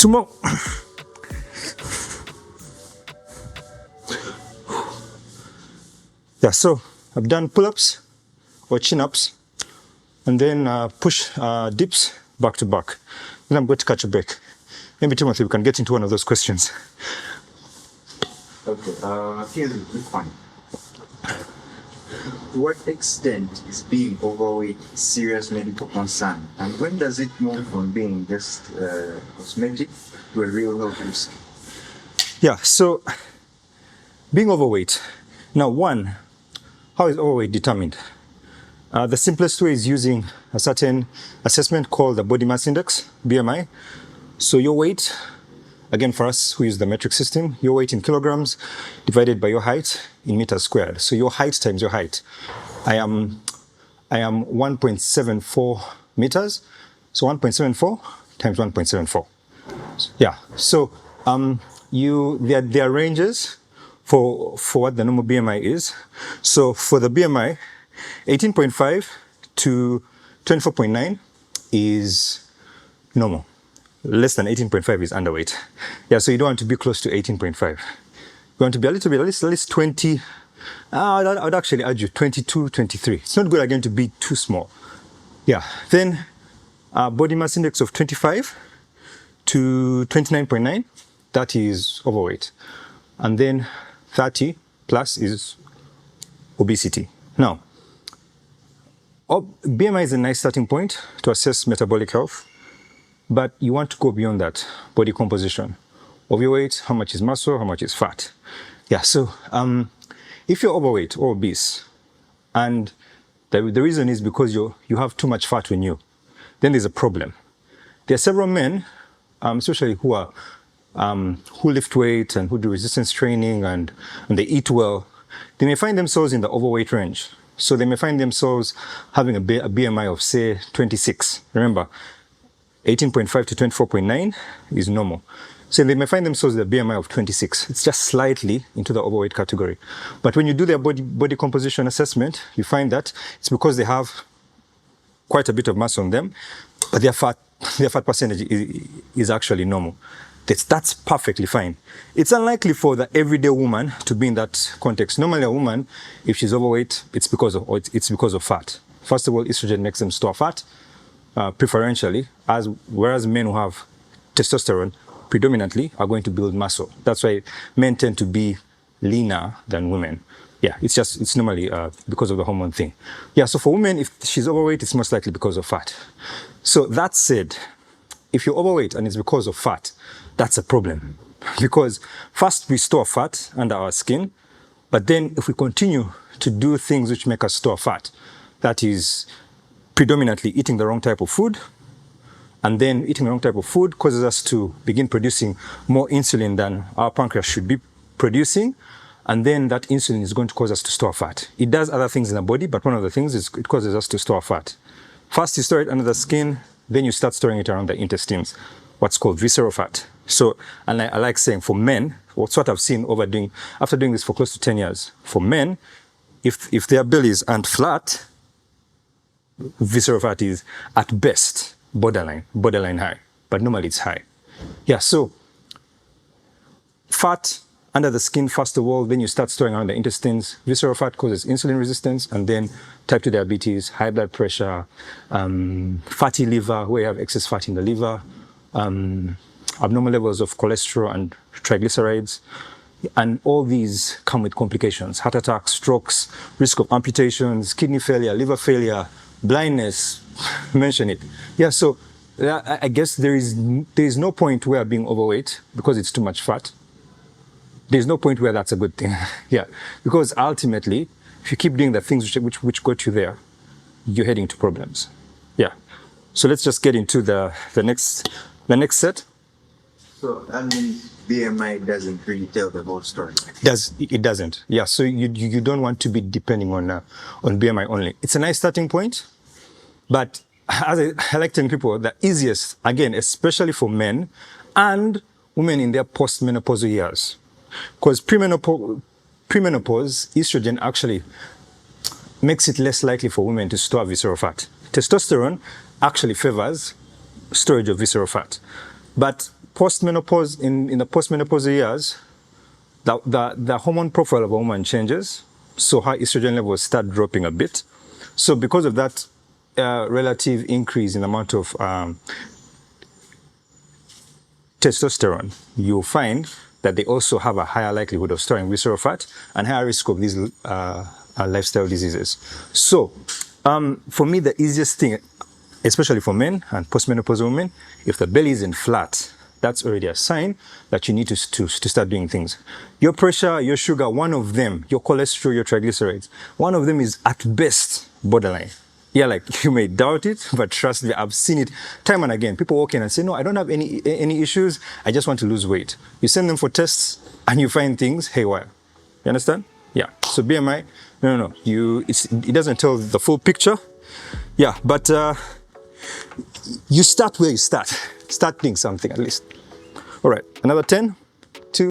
Two more. Yeah, so I've done pull-ups or chin-ups, and then push dips back to back. Then I'm going to catch a break. Maybe Timothy, we can get into one of those questions. Okay, here's a quick one. To what extent is being overweight a serious medical concern? And when does it move from being just cosmetic to a real health risk? Yeah, so being overweight. Now, one, how is overweight determined? The simplest way is using a certain assessment called the body mass index, BMI. So your weight, again for us who use the metric system, your weight in kilograms divided by your height in meters squared. So your height times your height. I am 1.74 meters. So 1.74 times 1.74. Yeah. So there are ranges for what the normal BMI is. So for the BMI, 18.5 to 24.9 is normal. Less than 18.5 is underweight. Yeah, so you don't want to be close to 18.5. You want to be a little bit, at least 20. I would actually urge you 22, 23. It's not good again to be too small. Yeah, then body mass index of 25 to 29.9, that is overweight. And then 30 plus is obesity. Now, BMI is a nice starting point to assess metabolic health, but you want to go beyond that. Body composition of your weight, how much is muscle, how much is fat. Yeah, so if you're overweight or obese, and the reason is because you have too much fat on you, then there's a problem. There are several men, especially who lift weight and who do resistance training and they eat well. They may find themselves in the overweight range. So they may find themselves having a BMI of, say, 26. Remember, 18.5 to 24.9 is normal. So they may find themselves with a BMI of 26. It's just slightly into the overweight category. But when you do their body composition assessment, you find that it's because they have quite a bit of mass on them, but their fat percentage is actually normal. That's perfectly fine. It's unlikely for the everyday woman to be in that context. Normally a woman, if she's overweight, it's because of fat. First of all, estrogen makes them store fat, preferentially, whereas men who have testosterone predominantly are going to build muscle. That's why men tend to be leaner than women. Yeah, it's normally because of the hormone thing. Yeah, so for women, if she's overweight, it's most likely because of fat. So that said, if you're overweight and it's because of fat, that's a problem. Because first we store fat under our skin, but then if we continue to do things which make us store fat, that is predominantly eating the wrong type of food, and then eating the wrong type of food causes us to begin producing more insulin than our pancreas should be producing, and then that insulin is going to cause us to store fat. It does other things in the body, but one of the things is it causes us to store fat. First you store it under the skin, then you start storing it around the intestines, what's called visceral fat. So, and I like saying for men, what's what I've seen after doing this for close to 10 years, for men, if their bellies aren't flat, visceral fat is at best borderline high, but normally it's high. Yeah, so fat under the skin, first of all, then you start storing around the intestines. Visceral fat causes insulin resistance, and then type 2 diabetes, high blood pressure, fatty liver, where you have excess fat in the liver, abnormal levels of cholesterol and triglycerides. And all these come with complications: heart attacks, strokes, risk of amputations, kidney failure, liver failure, blindness, mention it. Yeah, so I guess there is no point where being overweight because it's too much fat. There's no point where that's a good thing. Yeah, because ultimately, if you keep doing the things which got you there, you're heading to problems. Yeah. So let's just get into the next set. So that means BMI doesn't really tell the whole story. It doesn't. Yeah. So you don't want to be depending on BMI only. It's a nice starting point, but as I like telling people, the easiest, again, especially for men and women in their postmenopausal years, because premenopause, estrogen actually makes it less likely for women to store visceral fat. Testosterone actually favors storage of visceral fat. But postmenopause, in the postmenopausal years, the hormone profile of a woman changes, so her estrogen levels start dropping a bit. So because of that relative increase in the amount of testosterone, you'll find that they also have a higher likelihood of storing visceral fat and higher risk of these lifestyle diseases. So for me, the easiest thing, especially for men and postmenopausal women, if the belly isn't flat, that's already a sign that you need to start doing things. Your pressure, your sugar, one of them, your cholesterol, your triglycerides, one of them is at best borderline. Yeah, like you may doubt it, but trust me, I've seen it time and again. People walk in and say, no, I don't have any issues. I just want to lose weight. You send them for tests and you find things haywire. You understand? Yeah. So BMI, no. It doesn't tell the full picture. Yeah, but you start where you start. Start doing something at least. All right, another 10.